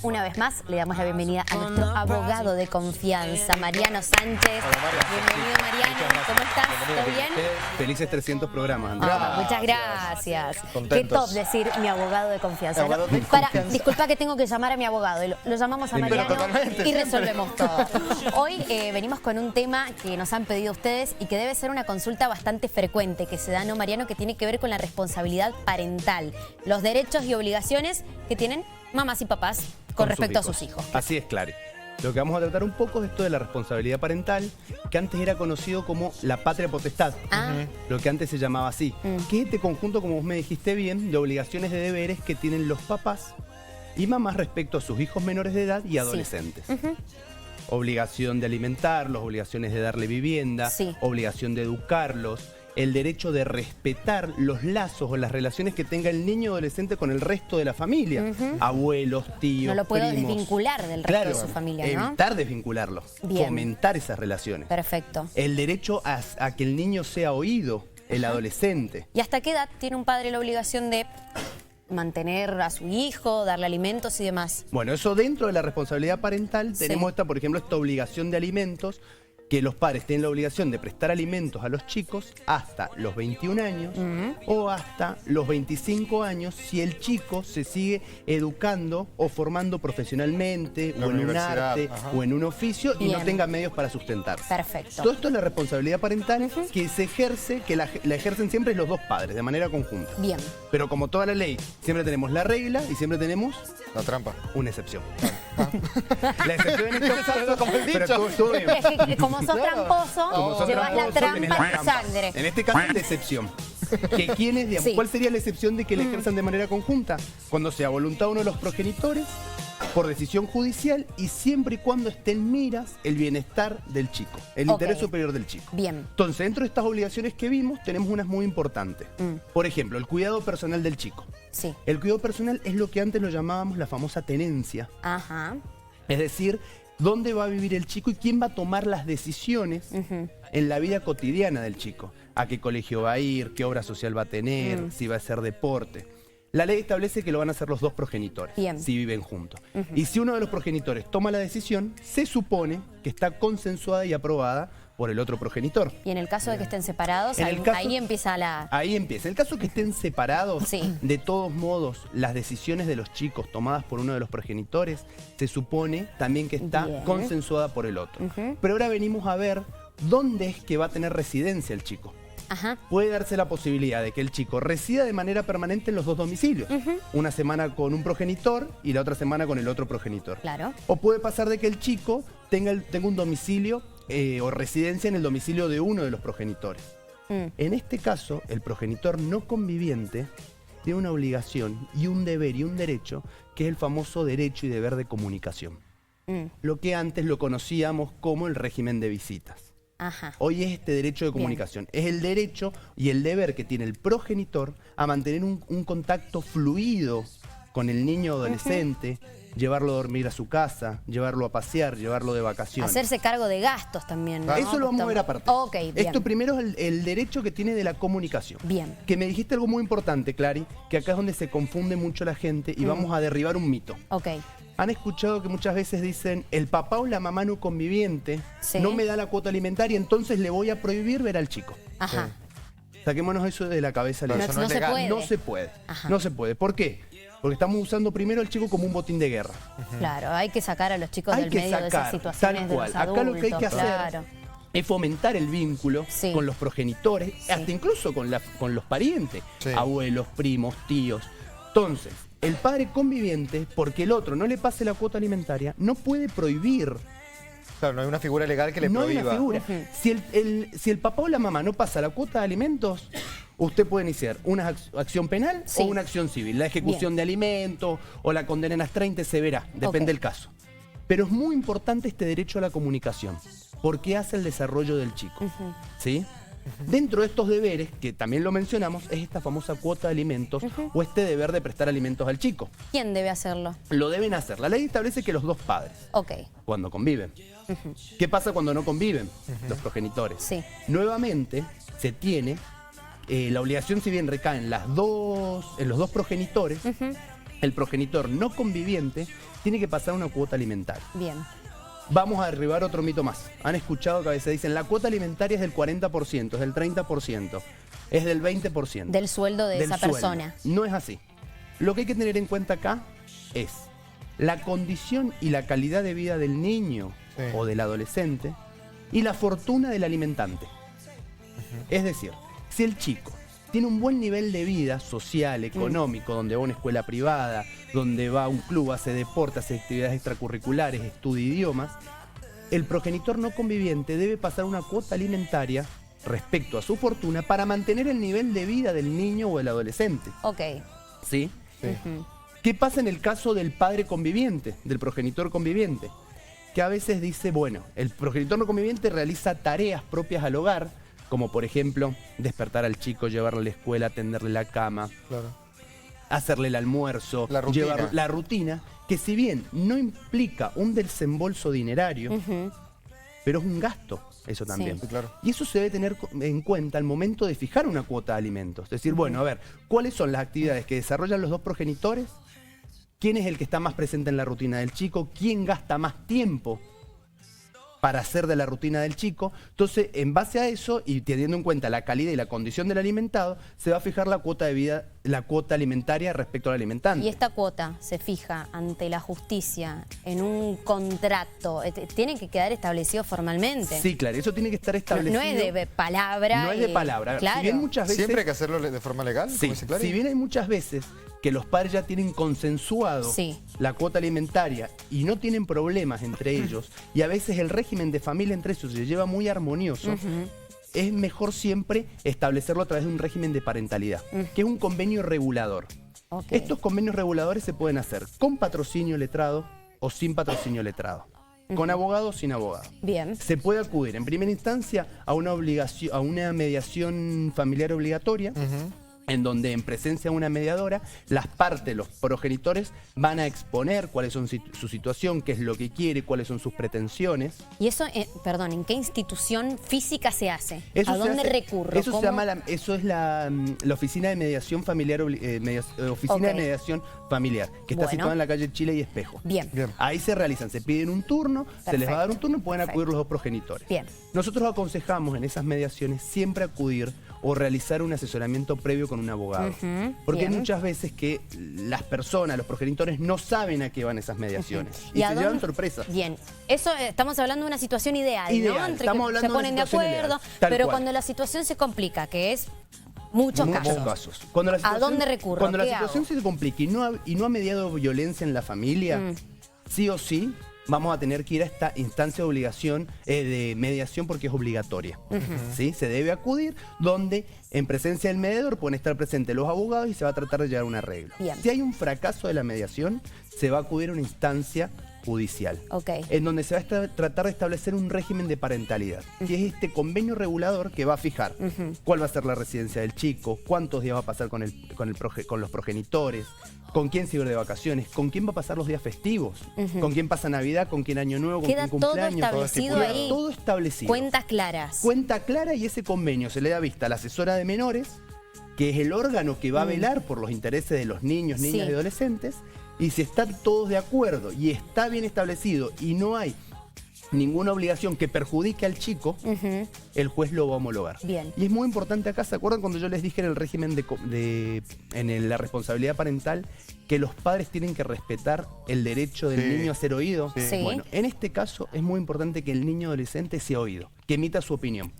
Una vez más, le damos la bienvenida a nuestro abogado de confianza, Mariano Sánchez. Bienvenido, Mariano. ¿Cómo estás? ¿Todo bien? Felices 300 programas, Andrea. Muchas gracias. Contentos. Qué top decir mi abogado de confianza. Abogado de Para, disculpa que tengo que llamar a mi abogado. Lo llamamos a Mariano y resolvemos todo. Hoy venimos con un tema que nos han pedido ustedes y que debe ser una consulta bastante frecuente que se da, ¿no, Mariano? Que tiene que ver con la responsabilidad parental, los derechos y obligaciones que tienen mamás y papás con respecto a sus hijos. Así es, Clary. Lo que vamos a tratar un poco es esto de la responsabilidad parental, que antes era conocido como la patria potestad, lo que antes se llamaba así, que es este conjunto, como vos me dijiste bien, de obligaciones, de deberes que tienen los papás y mamás respecto a sus hijos menores de edad y adolescentes. Obligación de alimentarlos, obligaciones de darle vivienda, obligación de educarlos, el derecho de respetar los lazos o las relaciones que tenga el niño adolescente con el resto de la familia. Abuelos, tíos, no lo puedo primos. desvincular del resto de su familia, ¿no? Evitar desvincularlos, fomentar esas relaciones. Perfecto. El derecho a que el niño sea oído, el adolescente. ¿Y hasta qué edad tiene un padre la obligación de mantener a su hijo, darle alimentos y demás? Bueno, eso dentro de la responsabilidad parental tenemos por ejemplo, esta obligación de alimentos, que los padres tienen la obligación de prestar alimentos a los chicos hasta los 21 años o hasta los 25 años si el chico se sigue educando o formando profesionalmente o en un arte o en un oficio y no tenga medios para sustentarse. Perfecto. Todo esto es la responsabilidad parental que se ejerce, que la ejercen siempre los dos padres de manera conjunta. Bien. Pero como toda la ley, siempre tenemos la regla y siempre tenemos la trampa. Una excepción. La excepción en estos casos, como el dicho. Pero estuvo bien. Es que como sos tramposo, llevas la trampa en sangre. En este caso es la excepción. ¿Quién es, digamos, ¿cuál sería la excepción de que la ejerzan de manera conjunta? Cuando sea voluntad de uno de los progenitores, por decisión judicial y siempre y cuando esté en miras el bienestar del chico, el interés superior del chico. Bien. Entonces, dentro de estas obligaciones que vimos, tenemos unas muy importantes. Por ejemplo, el cuidado personal del chico. Sí. El cuidado personal es lo que antes lo llamábamos la famosa tenencia. Es decir, dónde va a vivir el chico y quién va a tomar las decisiones en la vida cotidiana del chico. A qué colegio va a ir, qué obra social va a tener, si va a hacer deporte. La ley establece que lo van a hacer los dos progenitores, si viven juntos. Y si uno de los progenitores toma la decisión, se supone que está consensuada y aprobada por el otro progenitor. Y en el caso de que estén separados, ahí empieza la... Ahí empieza. En el caso de que estén separados, de todos modos, las decisiones de los chicos tomadas por uno de los progenitores, se supone también que está consensuada por el otro. Pero ahora venimos a ver dónde es que va a tener residencia el chico. Puede darse la posibilidad de que el chico resida de manera permanente en los dos domicilios. Una semana con un progenitor y la otra semana con el otro progenitor. Claro. O puede pasar de que el chico tenga un domicilio o residencia en el domicilio de uno de los progenitores. En este caso, el progenitor no conviviente tiene una obligación y un deber y un derecho que es el famoso derecho y deber de comunicación. Lo que antes lo conocíamos como el régimen de visitas. Hoy es este derecho de comunicación. Es el derecho y el deber que tiene el progenitor a mantener un contacto fluido con el niño adolescente, llevarlo a dormir a su casa, llevarlo a pasear, llevarlo de vacaciones. Hacerse cargo de gastos también, ¿no? Eso lo vamos a ver aparte. Bien. Esto primero es el derecho que tiene de la comunicación. Bien. Que me dijiste algo muy importante, Clary, que acá es donde se confunde mucho la gente y vamos a derribar un mito. Han escuchado que muchas veces dicen, el papá o la mamá no conviviente no me da la cuota alimentaria, entonces le voy a prohibir ver al chico. Saquémonos eso de la cabeza. No se puede. No se puede. No se puede. ¿Por qué? Porque estamos usando primero al chico como un botín de guerra. Claro, hay que sacar a los chicos del medio de esas situaciones tal cual. de los adultos. Acá lo que hay que hacer es fomentar el vínculo con los progenitores, hasta incluso con los parientes, abuelos, primos, tíos. Entonces, el padre conviviente, porque el otro no le pase la cuota alimentaria, no puede prohibir. Claro, no hay una figura legal que le prohíba. No hay una figura. Si el papá o la mamá no pasa la cuota de alimentos, usted puede iniciar una acción penal o una acción civil. La ejecución de alimentos o la condena en las 30 se verá, depende del caso. Pero es muy importante este derecho a la comunicación, porque hace el desarrollo del chico. ¿Sí? Dentro de estos deberes, que también lo mencionamos, es esta famosa cuota de alimentos o este deber de prestar alimentos al chico. ¿Quién debe hacerlo? Lo deben hacer. La ley establece que los dos padres, cuando conviven. ¿Qué pasa cuando no conviven los progenitores? Nuevamente se tiene la obligación, si bien recae en los dos progenitores, el progenitor no conviviente tiene que pasar una cuota alimentaria. Bien. Vamos a derribar otro mito más. Han escuchado que a veces dicen la cuota alimentaria es del 40%, es del 30%, es del 20%. Del sueldo de esa persona. No es así. Lo que hay que tener en cuenta acá es la condición y la calidad de vida del niño o del adolescente y la fortuna del alimentante. Es decir, si el chico tiene un buen nivel de vida social, económico, donde va a una escuela privada, donde va a un club, hace deporte, hace actividades extracurriculares, estudia idiomas, el progenitor no conviviente debe pasar una cuota alimentaria respecto a su fortuna para mantener el nivel de vida del niño o del adolescente. Ok. ¿Sí? ¿Qué pasa en el caso del padre conviviente, del progenitor conviviente? Que a veces dice, bueno, el progenitor no conviviente realiza tareas propias al hogar, como por ejemplo, despertar al chico, llevarlo a la escuela, atenderle la cama, hacerle el almuerzo, llevar la rutina, que si bien no implica un desembolso dinerario, pero es un gasto, eso también. Sí, claro. Y eso se debe tener en cuenta al momento de fijar una cuota de alimentos. Es decir, bueno, a ver, ¿cuáles son las actividades que desarrollan los dos progenitores? ¿Quién es el que está más presente en la rutina del chico? ¿Quién gasta más tiempo para hacer de la rutina del chico? Entonces, en base a eso y teniendo en cuenta la calidad y la condición del alimentado, se va a fijar la cuota de vida, la cuota alimentaria respecto al alimentante. ¿Y esta cuota se fija ante la justicia en un contrato? ¿Tiene que quedar establecido formalmente? Sí, claro, eso tiene que estar establecido. No es de palabra. No es de palabra. Claro. Si bien muchas veces, ¿siempre hay que hacerlo de forma legal? Sí, si bien hay muchas veces que los padres ya tienen consensuado la cuota alimentaria y no tienen problemas entre ellos, y a veces el régimen de familia entre ellos se lleva muy armonioso, es mejor siempre establecerlo a través de un régimen de parentalidad, que es un convenio regulador. Estos convenios reguladores se pueden hacer con patrocinio letrado o sin patrocinio letrado. Con abogado o sin abogado. Bien. Se puede acudir en primera instancia a una obligación, a una mediación familiar obligatoria, en donde en presencia de una mediadora, las partes, los progenitores, van a exponer cuáles son su situación, qué es lo que quiere, cuáles son sus pretensiones. ¿Y eso, perdón, en qué institución física se hace? Eso ¿A dónde recurro? Eso se llama eso es la Oficina de Mediación Familiar, Oficina de Mediación Familiar, que está situada en la calle Chile y Espejo. Bien. Ahí se realizan, se piden un turno, se les va a dar un turno y pueden acudir los dos progenitores. Bien. Nosotros aconsejamos en esas mediaciones siempre acudir o realizar un asesoramiento previo con un abogado. Porque hay muchas veces que las personas, los progenitores, no saben a qué van esas mediaciones. Y se llevan sorpresas. Bien. Eso estamos hablando de una situación ideal, ¿no? Entre estamos que hablando se ponen de acuerdo, pero cuando la situación se complica, que es muchos casos. ¿A dónde recurro? Cuando la situación se complica y no ha mediado violencia en la familia, sí o sí vamos a tener que ir a esta instancia de obligación de mediación porque es obligatoria. ¿Sí? Se debe acudir donde en presencia del mediador pueden estar presentes los abogados y se va a tratar de llegar a un arreglo. Si hay un fracaso de la mediación, se va a acudir a una instancia judicial, en donde se va a tratar de establecer un régimen de parentalidad, que es este convenio regulador que va a fijar cuál va a ser la residencia del chico, cuántos días va a pasar con los progenitores, con quién se va de vacaciones, con quién va a pasar los días festivos, con quién pasa Navidad, con quién Año Nuevo, con quién cumpleaños. Queda todo establecido ahí. Todo establecido. Cuentas claras. Cuenta clara, y ese convenio se le da vista a la asesora de menores, que es el órgano que va a velar por los intereses de los niños, niñas y adolescentes. Y si están todos de acuerdo y está bien establecido y no hay ninguna obligación que perjudique al chico, el juez lo va a homologar. Y es muy importante acá, ¿se acuerdan cuando yo les dije en el régimen en la responsabilidad parental que los padres tienen que respetar el derecho del niño a ser oído? Bueno, en este caso es muy importante que el niño adolescente sea oído, que emita su opinión.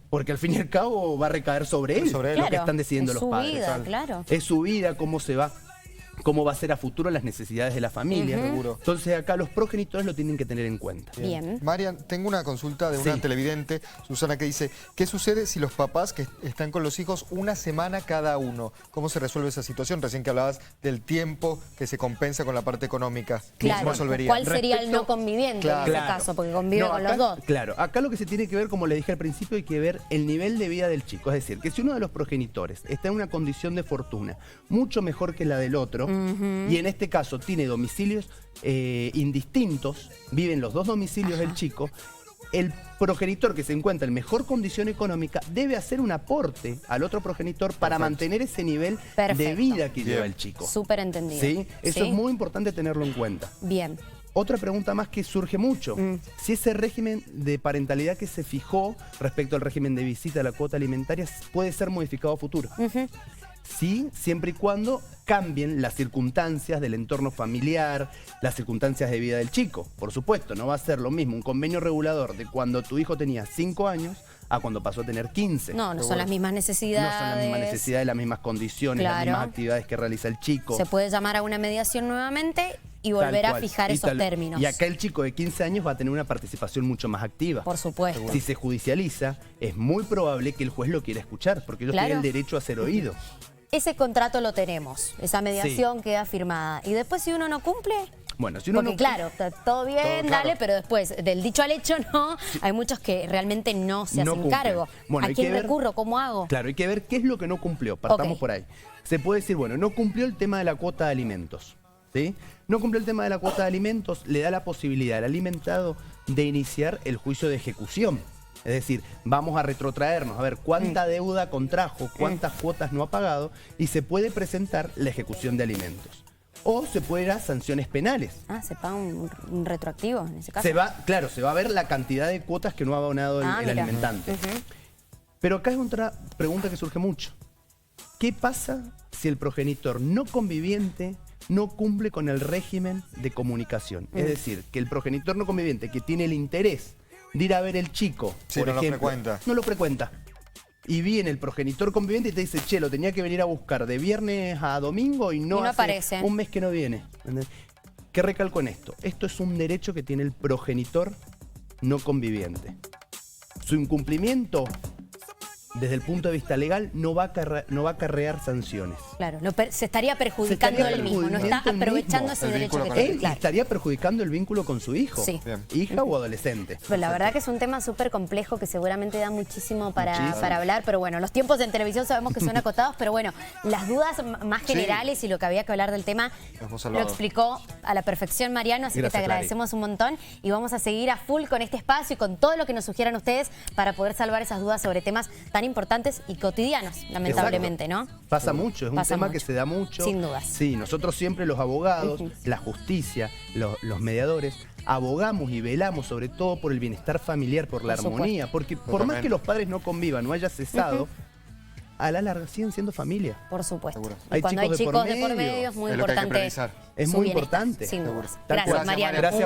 Porque al fin y al cabo va a recaer sobre él, lo que están decidiendo los padres. Es su vida, claro. Es su vida, cómo va a ser a futuro las necesidades de la familia. Entonces acá los progenitores lo tienen que tener en cuenta. Marian, tengo una consulta de una televidente, Susana, que dice, ¿qué sucede si los papás que están con los hijos una semana cada uno? ¿Cómo se resuelve esa situación? Recién que hablabas del tiempo que se compensa con la parte económica. ¿Cómo resolvería? ¿Cuál sería el no conviviente en ese caso? Porque convive con los dos. Claro, acá lo que se tiene que ver, como le dije al principio, hay que ver el nivel de vida del chico. Es decir, que si uno de los progenitores está en una condición de fortuna mucho mejor que la del otro, y en este caso tiene domicilios indistintos, viven los dos domicilios del chico, el progenitor que se encuentra en mejor condición económica debe hacer un aporte al otro progenitor para mantener ese nivel de vida que lleva el chico. Súper entendido. ¿Sí? Eso es muy importante tenerlo en cuenta. Bien. Otra pregunta más que surge mucho. Si ese régimen de parentalidad que se fijó respecto al régimen de visita a la cuota alimentaria puede ser modificado a futuro. Sí, siempre y cuando cambien las circunstancias del entorno familiar, las circunstancias de vida del chico. Por supuesto, no va a ser lo mismo un convenio regulador de cuando tu hijo tenía 5 años a cuando pasó a tener 15. No son las mismas necesidades. No son las mismas necesidades, las mismas condiciones, las mismas actividades que realiza el chico. Se puede llamar a una mediación nuevamente y volver a fijar esos términos. Y acá el chico de 15 años va a tener una participación mucho más activa. Por supuesto. Si se judicializa, es muy probable que el juez lo quiera escuchar, porque ellos tienen el derecho a ser oídos. Ese contrato lo tenemos, esa mediación queda firmada. Y después si uno no cumple... Bueno, si uno porque claro, está todo bien, dale, pero después del dicho al hecho no, hay muchos que realmente no se hacen cargo. Bueno, ¿a quién recurro? ¿Cómo hago? Claro, hay que ver qué es lo que no cumplió, partamos por ahí. Se puede decir, bueno, no cumplió el tema de la cuota de alimentos, ¿sí? No cumplió el tema de la cuota de alimentos, le da la posibilidad al alimentado de iniciar el juicio de ejecución. Es decir, vamos a retrotraernos, a ver cuánta deuda contrajo, cuántas cuotas no ha pagado y se puede presentar la ejecución de alimentos. O se puede ir a sanciones penales. Ah, se paga un retroactivo en ese caso. Claro, se va a ver la cantidad de cuotas que no ha abonado el alimentante. Pero acá es otra pregunta que surge mucho. ¿Qué pasa si el progenitor no conviviente no cumple con el régimen de comunicación? Es decir, que el progenitor no conviviente que tiene el interés de ir a ver el chico, por ejemplo, no lo frecuenta. Y viene el progenitor conviviente y te dice, che, lo tenía que venir a buscar de viernes a domingo y no aparece. Un mes que no viene. ¿Qué recalco en esto? Esto es un derecho que tiene el progenitor no conviviente. Su incumplimiento, desde el punto de vista legal, no va a acarrear sanciones. Claro, se estaría perjudicando él mismo, no está aprovechando ese derecho que tiene. Él estaría perjudicando el vínculo con su hijo, hija o adolescente. Pero la verdad que es un tema súper complejo que seguramente da muchísimo para hablar, pero bueno, los tiempos en televisión sabemos que son acotados, pero bueno, las dudas más generales y lo que había que hablar del tema lo explicó a la perfección Mariano, así que te agradecemos un montón y vamos a seguir a full con este espacio y con todo lo que nos sugieran ustedes para poder salvar esas dudas sobre temas tan importantes y cotidianos, lamentablemente, ¿no? Pasa mucho, es un tema que se da mucho. Sin dudas. Sí, nosotros siempre los abogados, la justicia, los mediadores, abogamos y velamos sobre todo por el bienestar familiar, por la armonía, porque por más que los padres no convivan, no haya cesado, a la larga siguen siendo familia. Por supuesto. Y cuando hay chicos de por medio es muy importante. Es muy importante. Sin dudas. Gracias, Mariano. Gracias.